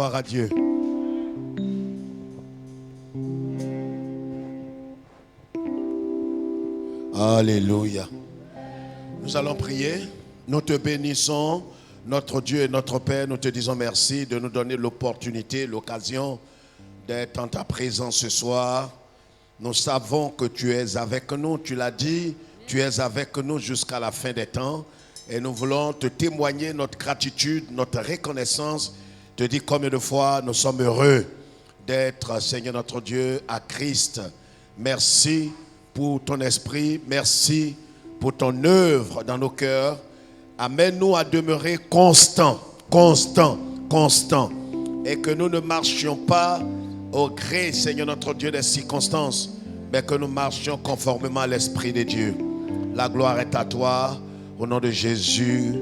Gloire à Dieu. Alléluia. Nous allons prier. Nous te bénissons, notre Dieu et notre Père. Nous te disons merci de nous donner l'opportunité, l'occasion d'être en ta présence ce soir. Nous savons que tu es avec nous. Tu l'as dit, tu es avec nous jusqu'à la fin des temps. Et nous voulons te témoigner notre gratitude, notre reconnaissance. Te dire combien de fois nous sommes heureux d'être, Seigneur notre Dieu, à Christ. Merci pour ton esprit. Merci pour ton œuvre dans nos cœurs. Amène-nous à demeurer constants, et que nous ne marchions pas au gré, Seigneur notre Dieu, des circonstances, mais que nous marchions conformément à l'Esprit de Dieu. La gloire est à toi. Au nom de Jésus,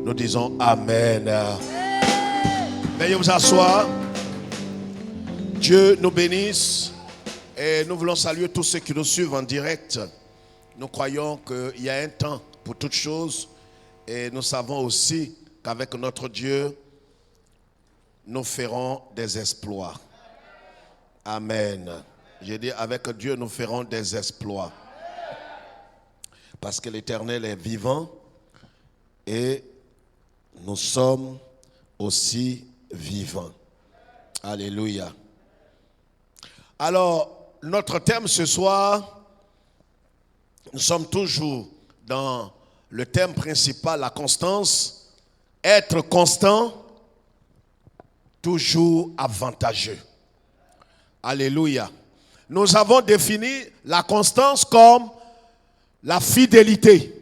nous disons Amen. Veuillez vous asseoir. Dieu nous bénisse. Et nous voulons saluer tous ceux qui nous suivent en direct. Nous croyons qu'il y a un temps pour toutes choses. Et nous savons aussi qu'avec notre Dieu, nous ferons des exploits. Amen. J'ai dit, avec Dieu, nous ferons des exploits. Parce que l'Éternel est vivant et nous sommes aussi vivants. Alléluia. Alors, notre thème ce soir, nous sommes toujours dans le thème principal, la constance. Être constant, toujours avantageux. Alléluia. Nous avons défini la constance comme la fidélité,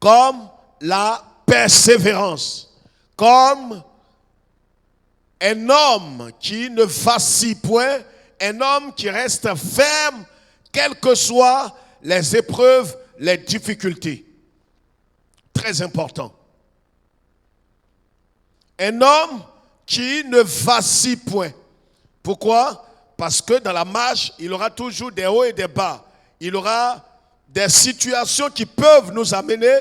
comme la persévérance, comme un homme qui ne vacille point, un homme qui reste ferme, quelles que soient les épreuves, les difficultés. Très important. Un homme qui ne vacille point. Pourquoi? Parce que dans la marche, il aura toujours des hauts et des bas. Il aura des situations qui peuvent nous amener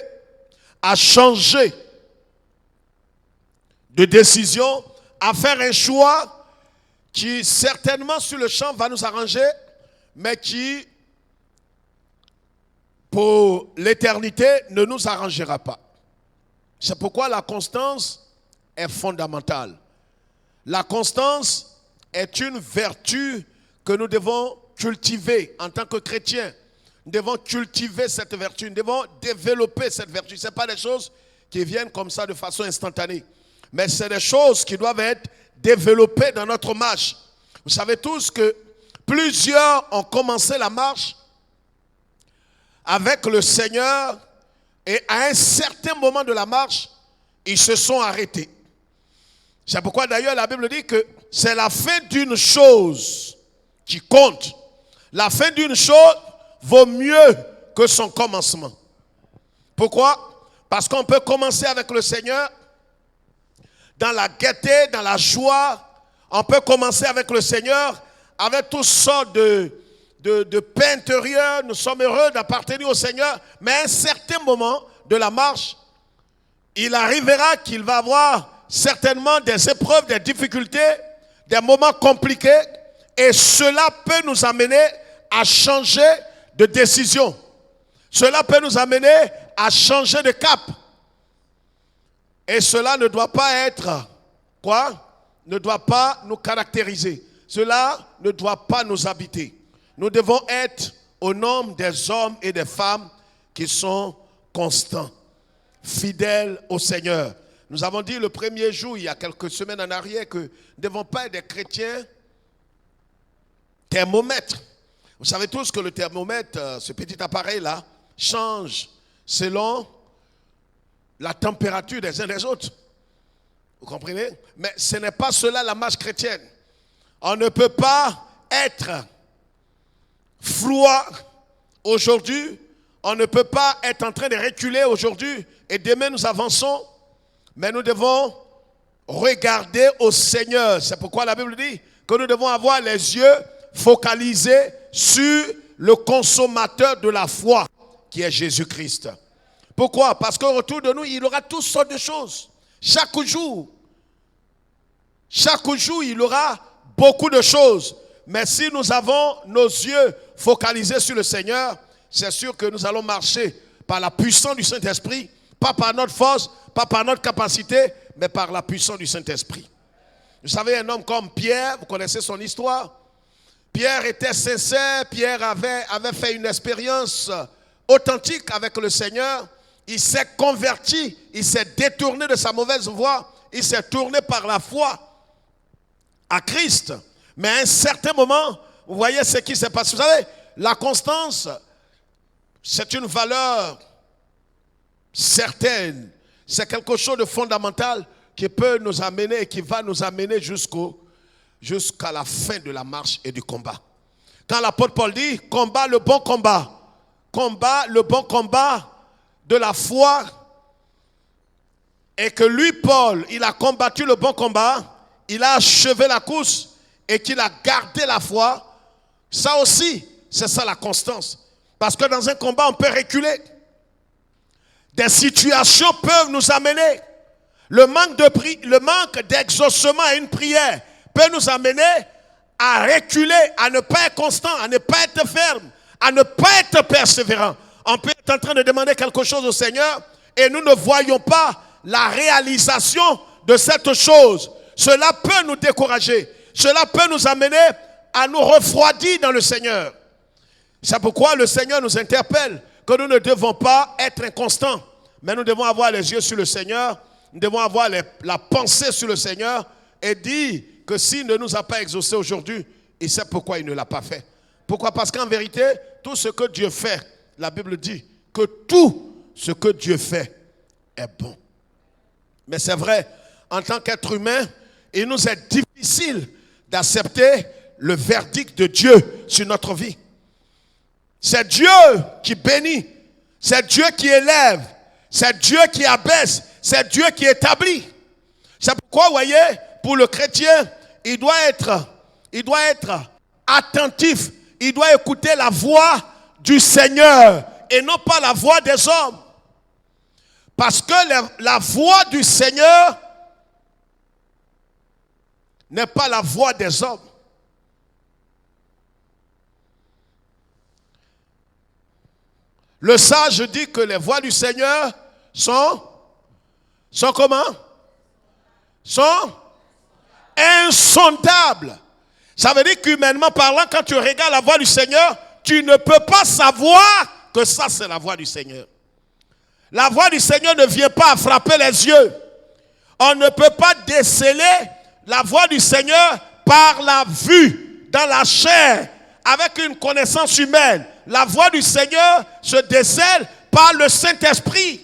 à changer de décision, à faire un choix qui certainement sur le champ va nous arranger, mais qui pour l'éternité ne nous arrangera pas. C'est pourquoi la constance est fondamentale. La constance est une vertu que nous devons cultiver en tant que chrétiens. Nous devons cultiver cette vertu, nous devons développer cette vertu. Ce n'est pas des choses qui viennent comme ça de façon instantanée, mais c'est des choses qui doivent être développées dans notre marche. Vous savez tous que plusieurs ont commencé la marche avec le Seigneur et à un certain moment de la marche, ils se sont arrêtés. C'est pourquoi d'ailleurs la Bible dit que c'est la fin d'une chose qui compte. La fin d'une chose vaut mieux que son commencement. Pourquoi? Parce qu'on peut commencer avec le Seigneur dans la gaieté, dans la joie. On peut commencer avec le Seigneur avec toutes sortes de paix intérieure. Nous sommes heureux d'appartenir au Seigneur. Mais à un certain moment de la marche, il arrivera qu'il va avoir certainement des épreuves, des difficultés, des moments compliqués. Et cela peut nous amener à changer de décision. Cela peut nous amener à changer de cap. Et cela ne doit pas être, ne doit pas nous caractériser. Cela ne doit pas nous habiter. Nous devons être au nombre des hommes et des femmes qui sont constants, fidèles au Seigneur. Nous avons dit le premier jour, il y a quelques semaines en arrière, que nous ne devons pas être des chrétiens thermomètres. Vous savez tous que le thermomètre, ce petit appareil-là, change selon la température des uns des autres. Vous comprenez? Mais ce n'est pas cela la marche chrétienne. On ne peut pas être froid aujourd'hui. On ne peut pas être en train de reculer aujourd'hui et demain nous avançons. Mais nous devons regarder au Seigneur. C'est pourquoi la Bible dit que nous devons avoir les yeux focalisés sur le consommateur de la foi, qui est Jésus-Christ. Pourquoi? Parce qu'autour de nous, il y aura toutes sortes de choses. Chaque jour, Chaque jour, il y aura beaucoup de choses. Mais si nous avons nos yeux focalisés sur le Seigneur, c'est sûr que nous allons marcher par la puissance du Saint-Esprit, pas par notre force, pas par notre capacité, mais par la puissance du Saint-Esprit. Vous savez, un homme comme Pierre, vous connaissez son histoire. Pierre était sincère, Pierre avait fait une expérience authentique avec le Seigneur. Il s'est converti, il s'est détourné de sa mauvaise voie, il s'est tourné par la foi à Christ. Mais à un certain moment, vous voyez ce qui s'est passé. Vous savez, la constance, c'est une valeur certaine. C'est quelque chose de fondamental qui peut nous amener et qui va nous amener jusqu'à la fin de la marche et du combat. Quand l'apôtre Paul dit « combat le bon combat », combat le bon combat de la foi, et que lui, Paul, il a combattu le bon combat, il a achevé la course et qu'il a gardé la foi, ça aussi, c'est ça la constance. Parce que dans un combat, on peut reculer. Des situations peuvent nous amener. Le manque d'exaucement à une prière peut nous amener à reculer, à ne pas être constant, à ne pas être ferme, à ne pas être persévérant. On peut être en train de demander quelque chose au Seigneur et nous ne voyons pas la réalisation de cette chose. Cela peut nous décourager. Cela peut nous amener à nous refroidir dans le Seigneur. C'est pourquoi le Seigneur nous interpelle que nous ne devons pas être inconstants, mais nous devons avoir les yeux sur le Seigneur, nous devons avoir la pensée sur le Seigneur et dire que s'il ne nous a pas exaucés aujourd'hui, il sait pourquoi il ne l'a pas fait. Pourquoi? Parce qu'en vérité, tout ce que Dieu fait, la Bible dit que tout ce que Dieu fait est bon. Mais c'est vrai, en tant qu'être humain, il nous est difficile d'accepter le verdict de Dieu sur notre vie. C'est Dieu qui bénit, c'est Dieu qui élève, c'est Dieu qui abaisse, c'est Dieu qui établit. C'est pourquoi, vous voyez, pour le chrétien, il doit être attentif, il doit écouter la voix du Seigneur et non pas la voix des hommes. Parce que la voix du Seigneur n'est pas la voix des hommes. Le sage dit que les voix du Seigneur sont comment? Sont insondables. Ça veut dire qu'humainement parlant, quand tu regardes la voix du Seigneur, tu ne peux pas savoir que ça c'est la voix du Seigneur. La voix du Seigneur ne vient pas à frapper les yeux. On ne peut pas déceler la voix du Seigneur par la vue, dans la chair, avec une connaissance humaine. La voix du Seigneur se décèle par le Saint-Esprit.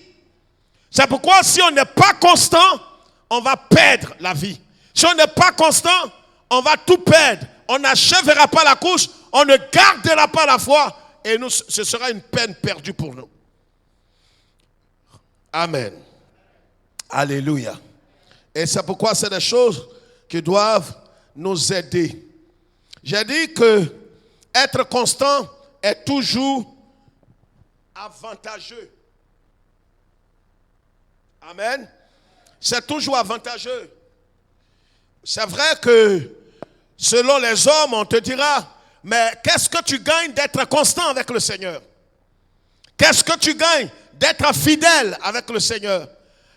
C'est pourquoi si on n'est pas constant, on va perdre la vie. Si on n'est pas constant, on va tout perdre. On n'achèvera pas la course, on ne gardera pas la foi et ce sera une peine perdue pour nous. Amen. Alléluia. Et c'est pourquoi c'est des choses qui doivent nous aider. J'ai dit que être constant est toujours avantageux. Amen. C'est toujours avantageux. C'est vrai que selon les hommes, on te dira, mais qu'est-ce que tu gagnes d'être constant avec le Seigneur? Qu'est-ce que tu gagnes d'être fidèle avec le Seigneur?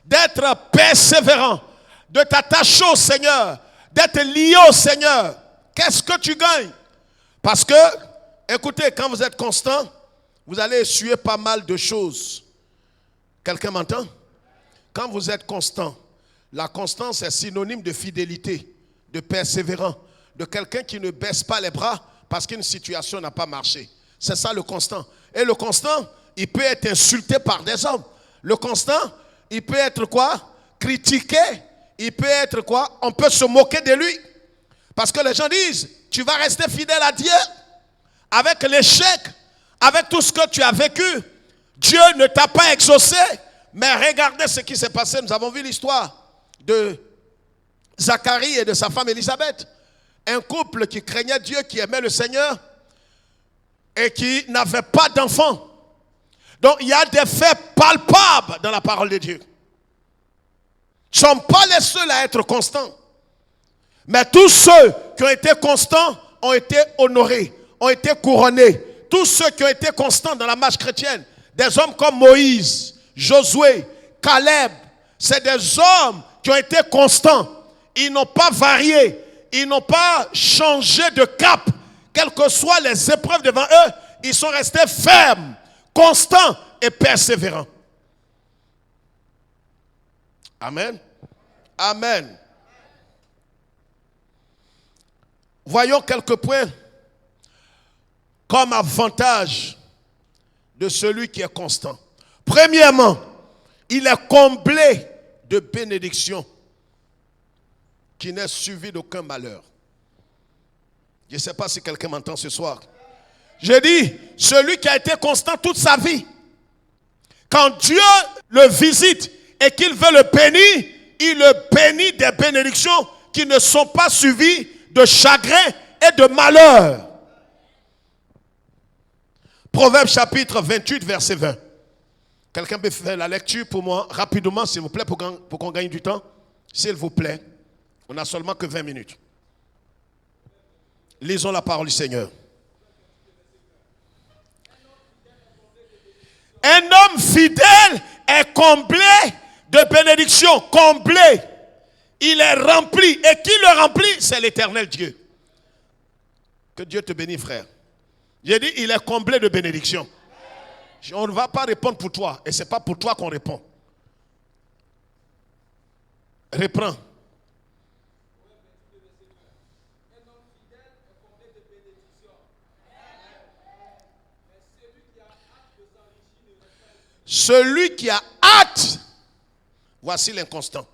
D'être persévérant, de t'attacher au Seigneur, d'être lié au Seigneur. Qu'est-ce que tu gagnes? Parce que, écoutez, quand vous êtes constant, vous allez essuyer pas mal de choses. Quelqu'un m'entend? Quand vous êtes constant, la constance est synonyme de fidélité, de persévérant, de quelqu'un qui ne baisse pas les bras parce qu'une situation n'a pas marché. C'est ça le constant. Et le constant, il peut être insulté par des hommes. Le constant, il peut être quoi? Critiqué. Il peut être quoi? On peut se moquer de lui. Parce que les gens disent, tu vas rester fidèle à Dieu avec l'échec, avec tout ce que tu as vécu. Dieu ne t'a pas exaucé. Mais regardez ce qui s'est passé. Nous avons vu l'histoire de Zacharie et de sa femme Élisabeth. Un couple qui craignait Dieu, qui aimait le Seigneur et qui n'avait pas d'enfants. Donc il y a des faits palpables dans la parole de Dieu. Nous ne sommes pas les seuls à être constants. Mais tous ceux qui ont été constants ont été honorés, ont été couronnés. Tous ceux qui ont été constants dans la marche chrétienne, des hommes comme Moïse, Josué, Caleb, c'est des hommes qui ont été constants. Ils n'ont pas varié, ils n'ont pas changé de cap. Quelles que soient les épreuves devant eux, ils sont restés fermes, constants et persévérants. Amen. Amen. Voyons quelques points comme avantage de celui qui est constant. Premièrement, il est comblé de bénédictions qui n'est suivi d'aucun malheur. Je ne sais pas si quelqu'un m'entend ce soir. Je dis, celui qui a été constant toute sa vie, quand Dieu le visite et qu'il veut le bénir, il le bénit des bénédictions qui ne sont pas suivies de chagrin et de malheur. Proverbe chapitre 28, verset 20. Quelqu'un peut faire la lecture pour moi, rapidement, s'il vous plaît, pour qu'on gagne du temps. S'il vous plaît. On n'a seulement que 20 minutes. Lisons la parole du Seigneur. Un homme fidèle est comblé de bénédictions, comblé. Il est rempli. Et qui le remplit? C'est l'Éternel Dieu. Que Dieu te bénisse, frère. J'ai dit, il est comblé de bénédictions. On ne va pas répondre pour toi. Et ce n'est pas pour toi qu'on répond. Reprends. Celui qui a hâte, voici l'inconstant.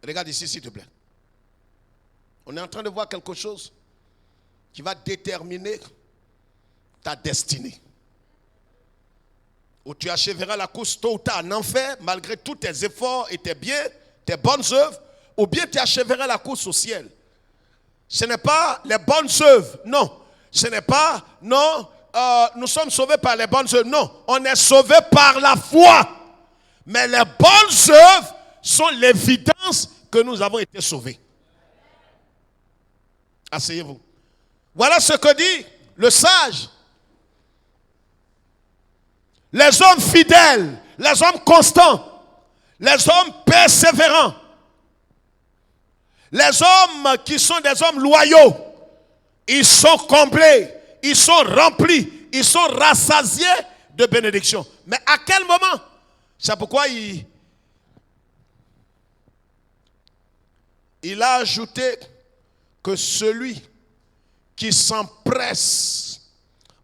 Regarde ici, s'il te plaît. On est en train de voir quelque chose qui va déterminer ta destinée. Où tu achèveras la course tôt ou tard en enfer, malgré tous tes efforts et tes biens, tes bonnes œuvres, ou bien tu achèveras la course au ciel. Ce n'est pas les bonnes œuvres, non. Ce n'est pas, non, nous sommes sauvés par les bonnes œuvres, non. On est sauvés par la foi. Mais les bonnes œuvres sont l'évidence que nous avons été sauvés. Asseyez-vous. Voilà ce que dit le sage. Les hommes fidèles, les hommes constants, les hommes persévérants, les hommes qui sont des hommes loyaux, ils sont comblés, ils sont remplis, ils sont rassasiés de bénédictions. Mais à quel moment? C'est pourquoi il a ajouté que celui qui s'empresse,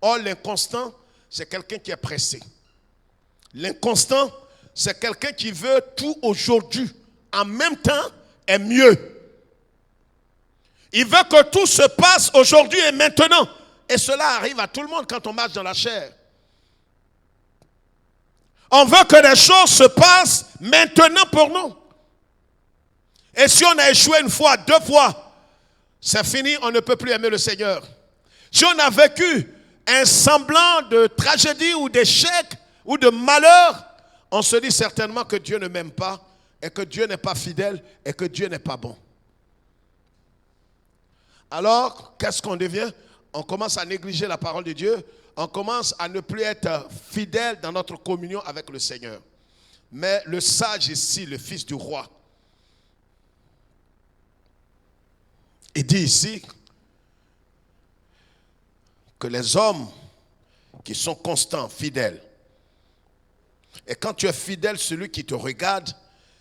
or l'inconstant, c'est quelqu'un qui est pressé. L'inconstant, c'est quelqu'un qui veut tout aujourd'hui, en même temps et mieux. Il veut que tout se passe aujourd'hui et maintenant. Et cela arrive à tout le monde quand on marche dans la chair. On veut que les choses se passent maintenant pour nous. Et si on a échoué une fois, deux fois, c'est fini, on ne peut plus aimer le Seigneur. Si on a vécu un semblant de tragédie ou d'échec ou de malheur, on se dit certainement que Dieu ne m'aime pas et que Dieu n'est pas fidèle et que Dieu n'est pas bon. Alors, qu'est-ce qu'on devient? On commence à négliger la parole de Dieu, on commence à ne plus être fidèle dans notre communion avec le Seigneur. Mais le sage ici, le fils du roi, il dit ici que les hommes qui sont constants, fidèles, et quand tu es fidèle, celui qui te regarde,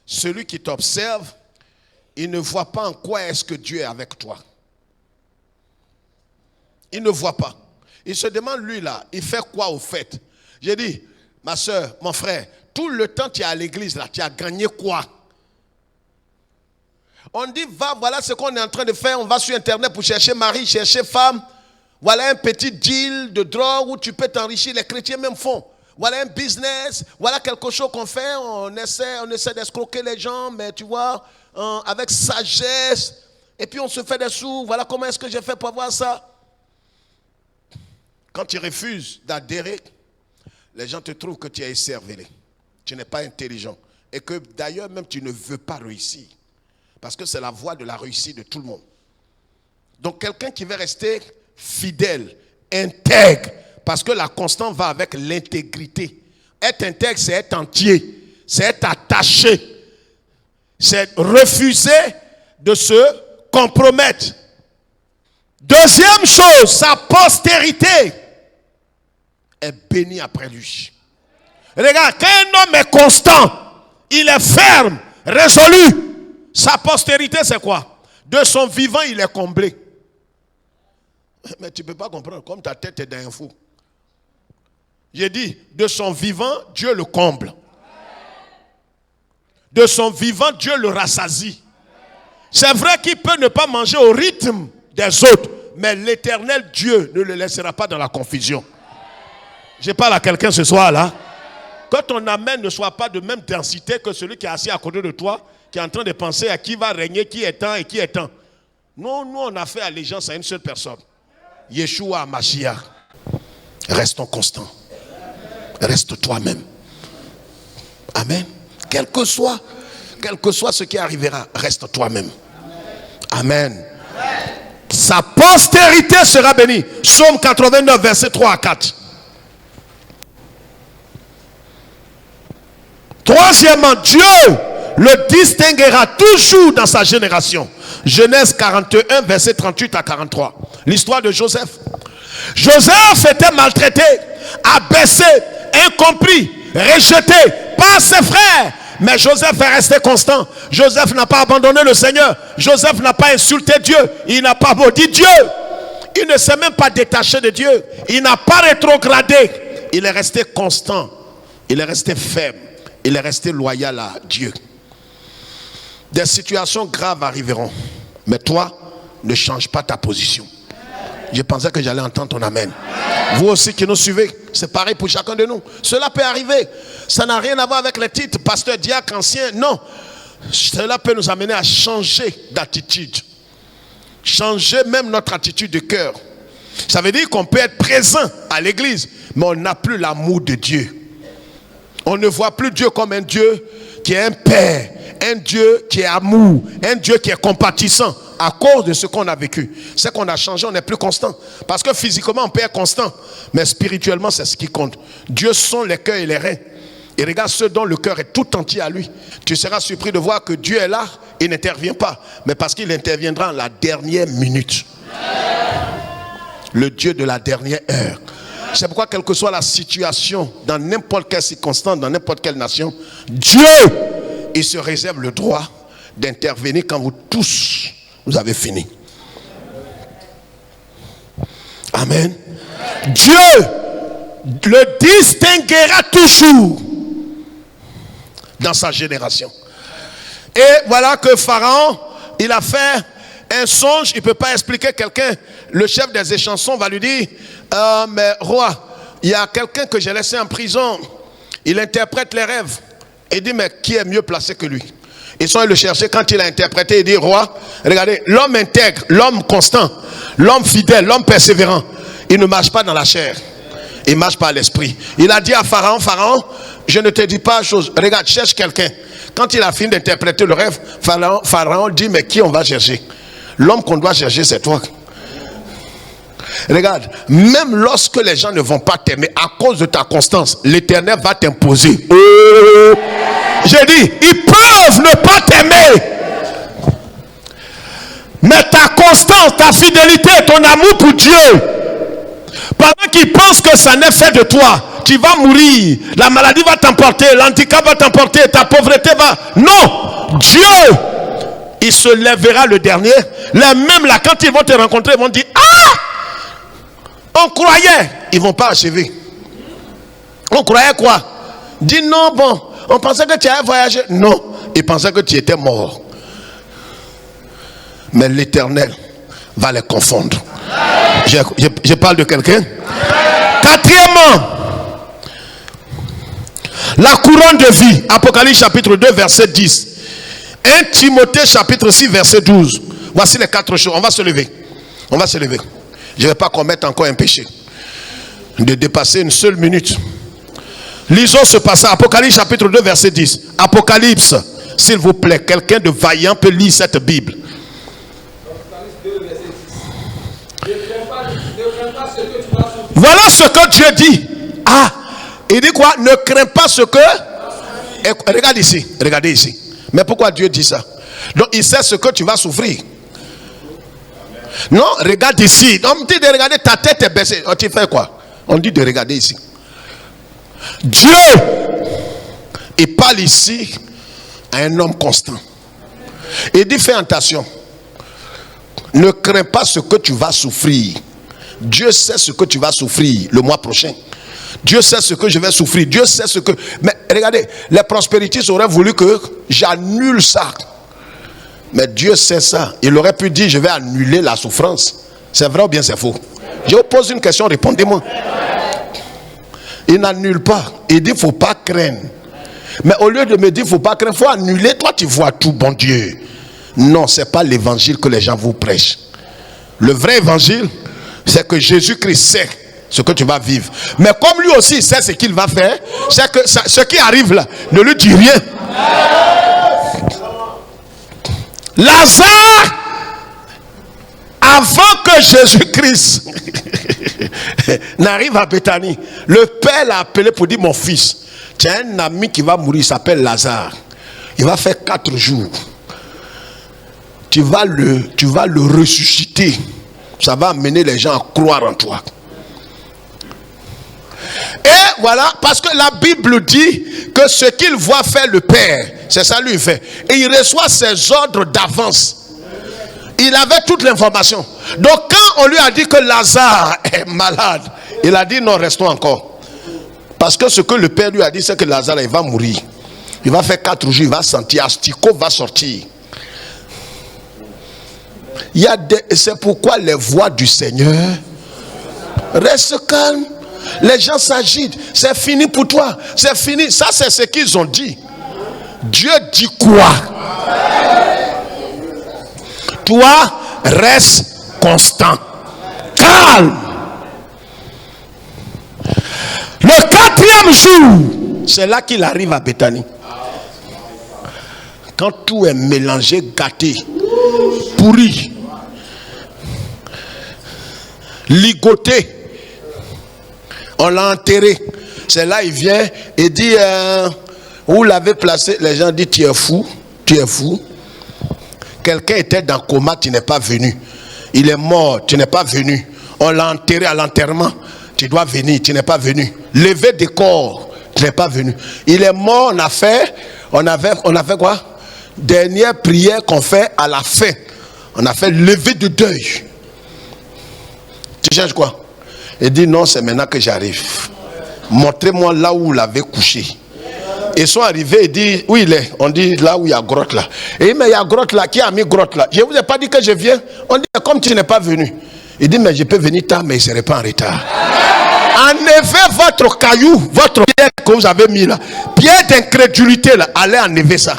celui qui t'observe, il ne voit pas en quoi est-ce que Dieu est avec toi. Il ne voit pas. Il se demande, lui là, il fait quoi au fait? J'ai dit, ma soeur, mon frère, tout le temps tu es à l'église là, tu as gagné quoi? On dit, va, voilà ce qu'on est en train de faire, on va sur internet pour chercher mari, chercher femme. Voilà un petit deal de drogue où tu peux t'enrichir, les chrétiens même font. Voilà un business, voilà quelque chose qu'on fait, on essaie d'escroquer les gens, mais tu vois, avec sagesse, et puis on se fait des sous, voilà comment est-ce que j'ai fait pour avoir ça. Quand tu refuses d'adhérer, les gens te trouvent que tu es écervelé, tu n'es pas intelligent, et que d'ailleurs même tu ne veux pas réussir. Parce que c'est la voie de la réussite de tout le monde. Donc quelqu'un qui veut rester fidèle, intègre, parce que la constance va avec l'intégrité. Être intègre, c'est être entier, c'est être attaché, c'est refuser de se compromettre. Deuxième chose, sa postérité est bénie après lui. Regarde, quand un homme est constant, il est ferme, résolu, sa postérité c'est quoi? De son vivant, il est comblé. Mais tu ne peux pas comprendre, comme ta tête est d'un fou. J'ai dit, de son vivant, Dieu le comble. De son vivant, Dieu le rassasie. C'est vrai qu'il peut ne pas manger au rythme des autres, mais l'éternel Dieu ne le laissera pas dans la confusion. Je parle à quelqu'un ce soir là. Que ton amen ne soit pas de même densité que celui qui est assis à côté de toi, qui est en train de penser à qui va régner, qui est temps et qui est temps. Non, nous on a fait allégeance à une seule personne. Yeshua Mashiach. Restons constants. Reste toi-même. Amen. Quel que soit ce qui arrivera, reste toi-même. Amen. Sa postérité sera bénie. Psaume 89, verset 3 à 4. Troisièmement, Dieu le distinguera toujours dans sa génération. Genèse 41, verset 38 à 43. L'histoire de Joseph. Joseph était maltraité, abaissé, incompris, rejeté par ses frères. Mais Joseph est resté constant. Joseph n'a pas abandonné le Seigneur. Joseph n'a pas insulté Dieu. Il n'a pas maudit Dieu. Il ne s'est même pas détaché de Dieu. Il n'a pas rétrogradé. Il est resté constant. Il est resté ferme. Il est resté loyal à Dieu. Des situations graves arriveront. Mais toi, ne change pas ta position. Je pensais que j'allais entendre ton amen. Vous aussi qui nous suivez, c'est pareil pour chacun de nous. Cela peut arriver. Ça n'a rien à voir avec les titres, pasteur, diacre, ancien. Non. Cela peut nous amener à changer d'attitude. Changer même notre attitude de cœur. Ça veut dire qu'on peut être présent à l'église, mais on n'a plus l'amour de Dieu. On ne voit plus Dieu comme un Dieu qui est un père, un Dieu qui est amour, un Dieu qui est compatissant. À cause de ce qu'on a vécu, c'est qu'on a changé, on n'est plus constant. Parce que physiquement on peut être constant, mais spirituellement c'est ce qui compte. Dieu sent les cœurs et les reins. Et regarde ceux dont le cœur est tout entier à lui. Tu seras surpris de voir que Dieu est là, il n'intervient pas, mais parce qu'il interviendra en la dernière minute. Le Dieu de la dernière heure. C'est pourquoi quelle que soit la situation, dans n'importe quelle circonstance, dans n'importe quelle nation, Dieu, il se réserve le droit d'intervenir quand vous tous vous avez fini. Amen. Dieu le distinguera toujours dans sa génération. Et voilà que Pharaon, il a fait un songe. Il ne peut pas expliquer quelqu'un. Le chef des échansons va lui dire, mais roi, il y a quelqu'un que j'ai laissé en prison. Il interprète les rêves. Il dit, mais qui est mieux placé que lui? Ils sont allés le chercher. Quand il a interprété, il dit, roi, regardez, l'homme intègre, l'homme constant, l'homme fidèle, l'homme persévérant, il ne marche pas dans la chair, il marche par l'esprit. Il a dit à Pharaon, Pharaon, je ne te dis pas chose, regarde, cherche quelqu'un. Quand il a fini d'interpréter le rêve, Pharaon dit, mais qui on va chercher? L'homme qu'on doit chercher, c'est toi. Regarde, même lorsque les gens ne vont pas t'aimer à cause de ta constance, l'Éternel va t'imposer. Oh, j'ai dit, ils peuvent ne pas t'aimer, mais ta constance, ta fidélité, ton amour pour Dieu, pendant qu'ils pensent que ça n'est fait de toi, tu vas mourir, la maladie va t'emporter, l'handicap va t'emporter, ta pauvreté va... Non, Dieu, il se lèvera le dernier. Même là, quand ils vont te rencontrer, ils vont dire, ah, on croyait, ils ne vont pas achever. On croyait quoi? Dis non, bon, on pensait que tu allais voyager. Non, ils pensaient que tu étais mort. Mais l'Éternel va les confondre. Je parle de quelqu'un. Quatrièmement, la couronne de vie. Apocalypse chapitre 2 verset 10. 1 Timothée chapitre 6 verset 12. Voici les 4 choses. On va se lever. On va se lever. Je ne vais pas commettre encore un péché de dépasser une seule minute. Lisons ce passage. Apocalypse chapitre 2 verset 10. Apocalypse S'il vous plaît, quelqu'un de vaillant peut lire cette Bible. Voilà ce que Dieu dit. Ah, il dit quoi? Ne crains pas ce que... Regarde ici, regardez ici. Mais pourquoi Dieu dit ça? Donc il sait ce que tu vas souffrir. Non, regarde ici. On me dit de regarder, ta tête est baissée. Oh, tu fais quoi? On dit de regarder ici. Dieu, il parle ici à un homme constant. Il dit fais attention. Ne crains pas ce que tu vas souffrir. Dieu sait ce que tu vas souffrir le mois prochain. Dieu sait ce que je vais souffrir. Dieu sait ce que... Mais regardez, les prospéritistes auraient voulu que j'annule ça. Mais Dieu sait ça. Il aurait pu dire je vais annuler la souffrance. C'est vrai ou bien c'est faux? Je vous pose une question, répondez-moi. Il n'annule pas. Il dit il ne faut pas craindre. Mais au lieu de me dire il ne faut pas craindre, il faut annuler. Toi tu vois tout, bon Dieu. Non, ce n'est pas l'évangile que les gens vous prêchent. Le vrai évangile, c'est que Jésus-Christ sait ce que tu vas vivre. Mais comme lui aussi sait ce qu'il va faire, c'est que ce qui arrive là, ne lui dit rien. Lazare, avant que Jésus-Christ n'arrive à Béthanie, le père l'a appelé pour dire mon fils, tu as un ami qui va mourir, il s'appelle Lazare. Il va faire 4 jours. Tu vas le ressusciter. Ça va amener les gens à croire en toi. Et voilà, parce que la Bible dit que ce qu'il voit faire le Père, c'est ça lui fait. Et il reçoit ses ordres d'avance. Il avait toute l'information. Donc quand on lui a dit que Lazare est malade, il a dit non, restons encore. Parce que ce que le Père lui a dit, c'est que Lazare, il va mourir. Il va faire 4 jours, il va sentir, asticot va sortir. C'est pourquoi les voix du Seigneur restent calmes. Les gens s'agitent. C'est fini pour toi. C'est fini. Ça, c'est ce qu'ils ont dit. Dieu dit quoi? Toi, reste constant. Calme. Le 4e jour, c'est là qu'il arrive à Béthanie. Quand tout est mélangé, gâté, pourri, ligoté, on l'a enterré. C'est là il vient et dit où l'avez placé? Les gens disent tu es fou, tu es fou. Quelqu'un était dans le coma, tu n'es pas venu. Il est mort, tu n'es pas venu. On l'a enterré à l'enterrement, tu dois venir, tu n'es pas venu. Lever des corps, tu n'es pas venu. Il est mort, on a fait quoi? Dernière prière qu'on fait à la fin. On a fait lever de deuil. Tu cherches quoi? Il dit non, c'est maintenant que j'arrive. Montrez-moi là où vous l'avez couché. Ils sont arrivés et disent où il est. On dit là où il y a grotte là. Et mais il y a grotte là. Qui a mis grotte là? Je ne vous ai pas dit que je viens. On dit comme tu n'es pas venu. Il dit mais je peux venir tard mais je ne serai pas en retard. Enlevez votre caillou, votre pierre que vous avez mis là. Pierre d'incrédulité là. Allez enlever ça.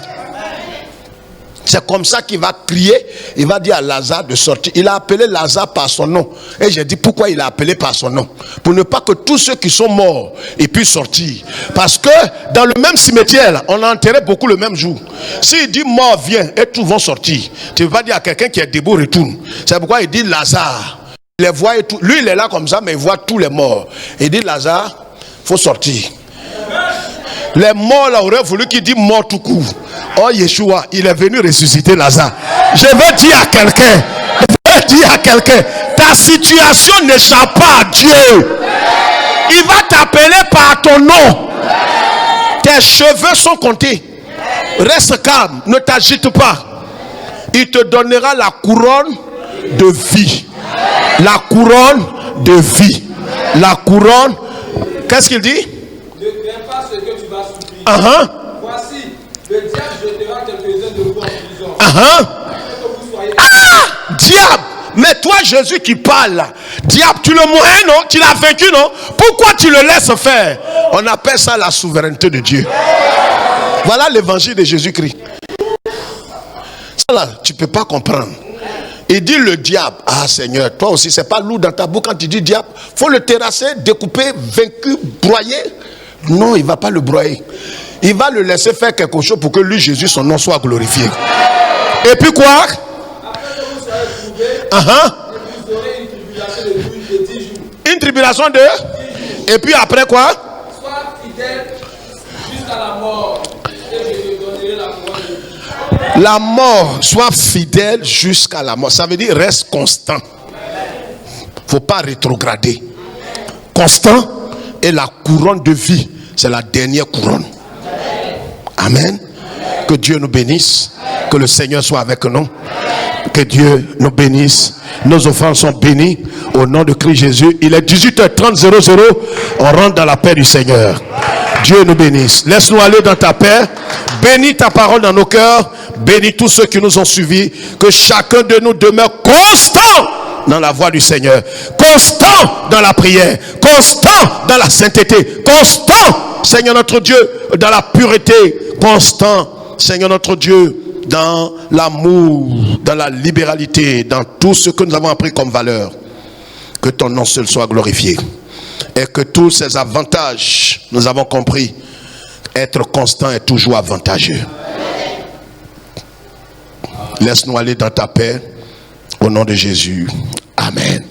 C'est comme ça qu'il va crier. Il va dire à Lazare de sortir. Il a appelé Lazare par son nom. Et j'ai dit pourquoi il a appelé par son nom. Pour ne pas que tous ceux qui sont morts ils puissent sortir. Parce que dans le même cimetière là, on a enterré beaucoup le même jour. S'il dit mort viens et tous vont sortir, tu ne peux pas dire à quelqu'un qui est debout retourne. C'est pourquoi il dit Lazare. Il les voit et tout. Lui il est là comme ça mais il voit tous les morts. Il dit Lazare, faut sortir. Les morts là auraient voulu qu'il dise mort tout court. Oh Yeshua, il est venu ressusciter Lazare. Je veux dire à quelqu'un, ta situation n'échappe pas à Dieu. Il va t'appeler par ton nom. Tes cheveux sont comptés. Reste calme, ne t'agite pas. Il te donnera la couronne de vie. La couronne de vie. La couronne. Qu'est-ce qu'il dit? Ne crains pas ce que tu vas souffrir. Voici, le diable jetera quelques-uns de vous en prison. Diable! Mais toi, Jésus qui parle, diable, tu le mourrais, non? Tu l'as vaincu, non? Pourquoi tu le laisses faire? On appelle ça la souveraineté de Dieu. Voilà l'évangile de Jésus-Christ. Ça là, tu ne peux pas comprendre. Il dit le diable, ah Seigneur, toi aussi, c'est pas lourd dans ta bouche quand tu dis diable. Il faut le terrasser, découper, vaincu, broyer. Non, il ne va pas le broyer. Il va le laisser faire quelque chose pour que lui, Jésus, son nom soit glorifié. Et puis quoi? Après que vous soyez trouvés, vous aurez une tribulation de 10 jours. Une tribulation de 10 jours. Et puis après quoi? Sois fidèle jusqu'à la mort. Et je te donnerai la couronne de vie. La mort, sois fidèle jusqu'à la mort. Ça veut dire reste constant. Il ne faut pas rétrograder. Constant. Et la couronne de vie, c'est la dernière couronne. Amen. Que Dieu nous bénisse. Que le Seigneur soit avec nous. Que Dieu nous bénisse. Nos offrandes sont bénies. Au nom de Christ Jésus. Il est 18h30. On rentre dans la paix du Seigneur. Dieu nous bénisse. Laisse-nous aller dans ta paix. Bénis ta parole dans nos cœurs. Bénis tous ceux qui nous ont suivis. Que chacun de nous demeure constant dans la voie du Seigneur, constant dans la prière, constant dans la sainteté, constant, Seigneur notre Dieu, dans la pureté, constant, Seigneur notre Dieu, dans l'amour, dans la libéralité, dans tout ce que nous avons appris comme valeur. Que ton nom seul soit glorifié et que tous ces avantages, nous avons compris, être constant est toujours avantageux. Laisse-nous aller dans ta paix. Au nom de Jésus. Amen.